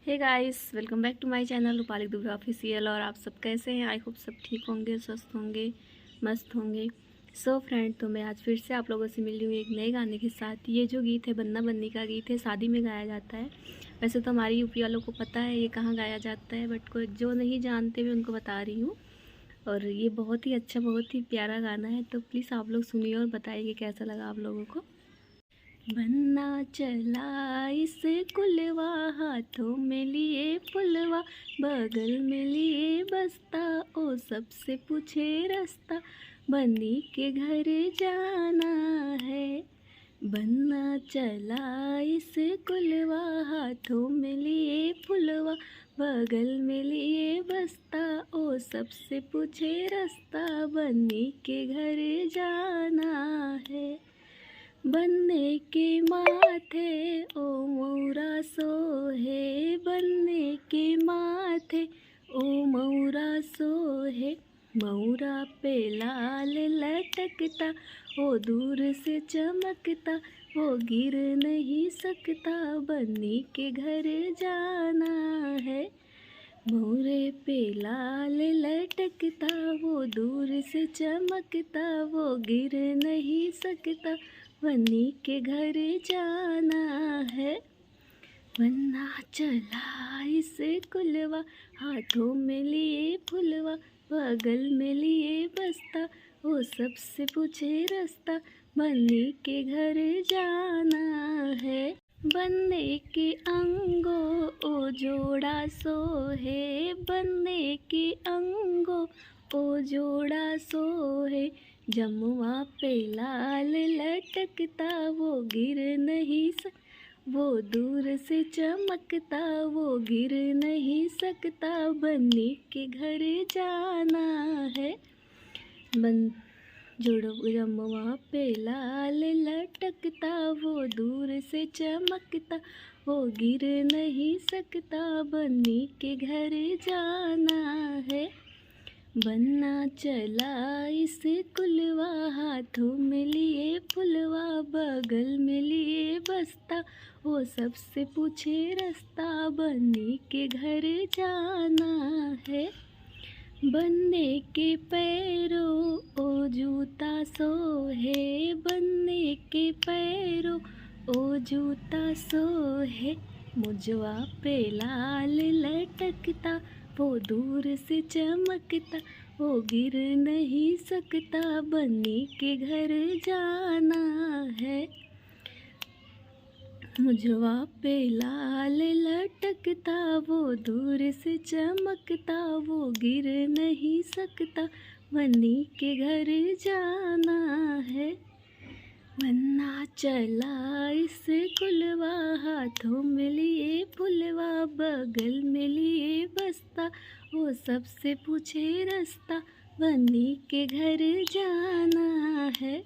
Hey guys, welcome back to my channel Rupali Dubey official. और आप सब कैसे हैं? आई होप सब ठीक होंगे, स्वस्थ होंगे, मस्त होंगे। सो फ्रेंड, तो मैं आज फिर से आप लोगों से मिली हूँ एक नए गाने के साथ। ये जो गीत है बन्ना बन्नी का गीत है, शादी में गाया जाता है। वैसे तो हमारी यूपी वालों को पता है ये कहाँ गाया जाता है, बट कोई जो नहीं जानते मैं उनको बता रही हूँ। और ये बहुत ही अच्छा, बहुत ही प्यारा गाना है, तो प्लीज़ आप लोग सुनिए और बताइए कैसा लगा आप लोगों को। बन्ना चला इस कुलवा, हाथों में लिए पुलवा, बगल में लिए बस्ता, ओ सबसे पूछे रास्ता, बन्नी के घर जाना है। बन्ना चला इस कुलवा, हाथों में लिए पुलवा, बगल में लिए बस्ता, ओ सबसे पूछे रास्ता, बन्नी के घर जाना है। बन्ने के माथे ओ मौरा सोहे, बन्ने के माथे ओ मौरा सोहे, मौरा पे लाल लटकता, वो दूर से चमकता, वो गिर नहीं सकता, बन्नी के घर जाना है। मोरे पे लाल लटकता, वो दूर से चमकता, वो गिर नहीं सकता, बन्नी के घर जाना है। बन्ना चला इस कुलवा, हाथों में लिए फुलवा, बगल में लिए बस्ता, वो सबसे पूछे रास्ता, बन्नी के घर जाना है। बन्ने के अंगो ओ जोड़ा सोहे, बन्ने के अंगो ओ जोड़ा सोहे, जमुआ पे लाल लटकता, वो गिर नहीं वो दूर से चमकता, वो गिर नहीं सकता, बन्नी के घर जाना है। जमुआ पे लाल लटकता, वो दूर से चमकता, वो गिर नहीं सकता, बन्नी के घर जाना है। बन्ना चला इस कुलवा, हाथों में लिए फुलवा, बगल में लिए बस्ता, वो सबसे पूछे रास्ता, बन्नी के घर जाना है। बन्ने के पैरों ओ जूता सोहे, बन्ने के पैरों ओ जूता सोहे, मुझवा पे लाल लटकता, वो दूर से चमकता, वो गिर नहीं सकता, बन्नी के घर जाना है। मुझवा पे लाल लटकता, वो दूर से चमकता, वो गिर नहीं सकता, बन्नी के घर जाना है। बन्ना चला इस कुलवा, हाथों में लिए फुलवा, बगल में लिए बस्ता, वो सबसे पूछे रास्ता, बन्नी के घर जाना है।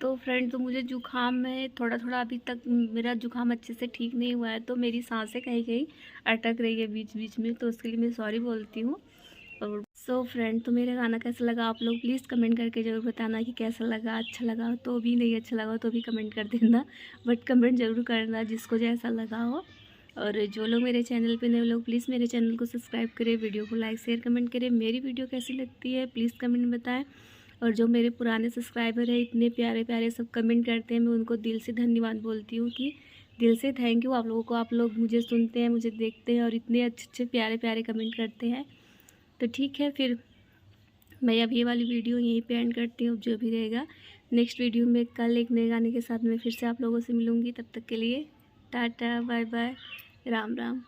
तो फ्रेंड, तो मुझे जुकाम है थोड़ा थोड़ा, अभी तक मेरा जुकाम अच्छे से ठीक नहीं हुआ है, तो मेरी सांसें कहीं कहीं अटक रही है बीच बीच में, तो उसके लिए मैं सॉरी बोलती हूँ। और सो फ्रेंड, तो मेरा गाना कैसा लगा आप लोग प्लीज़ कमेंट करके ज़रूर बताना कि कैसा लगा। अच्छा लगा तो भी, नहीं अच्छा लगा तो भी कमेंट कर देना, बट कमेंट ज़रूर करना जिसको जैसा लगा हो। और जो लोग मेरे चैनल पे नए लोग प्लीज़ मेरे चैनल को सब्सक्राइब करें, वीडियो को लाइक शेयर कमेंट करें। मेरी वीडियो कैसी लगती है प्लीज़ कमेंट में बताएं। और जो मेरे पुराने सब्सक्राइबर हैं, इतने प्यारे प्यारे सब कमेंट करते हैं, मैं उनको दिल से धन्यवाद बोलती हूँ कि दिल से थैंक यू आप लोगों को। आप लोग मुझे सुनते हैं, मुझे देखते हैं और इतने अच्छे अच्छे प्यारे प्यारे कमेंट करते हैं। तो ठीक है, फिर मैं अब ये वाली वीडियो यहीं पे एंड करती हूँ। जो भी रहेगा नेक्स्ट वीडियो में कल एक नए गाने के साथ मैं फिर से आप लोगों से मिलूँगी। तब तक के लिए tata bye bye, Ram Ram.